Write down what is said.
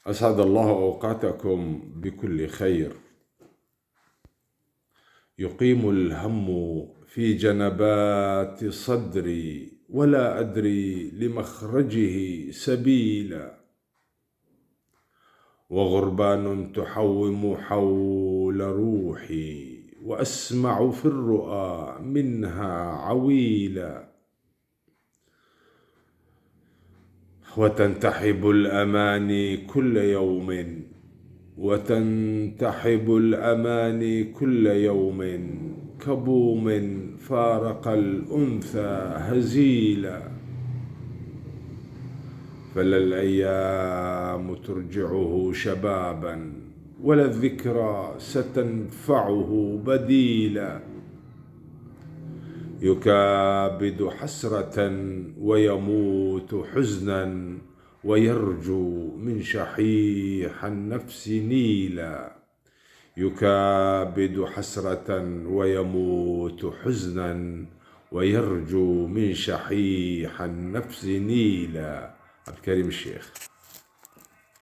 أسعد الله أوقاتكم بكل خير. يقيم الهم في جنبات صدري ولا أدري لمخرجه سبيلا، وغربان تحوم حول روحي وأسمع في الرؤى منها عويلا، وتنتحب الأماني كل يوم كل يوم كبوم فارق الأنثى هزيلا، فلا الأيام ترجعه شبابا ولا الذكرى ستنفعه بديلا، يكابد حسرة ويموت حزنا ويرجو من شحيح النفس نيلا، يكابد حسرة ويموت حزنا ويرجو من شحيح النفس نيلا. عبد الكريم الشيخ.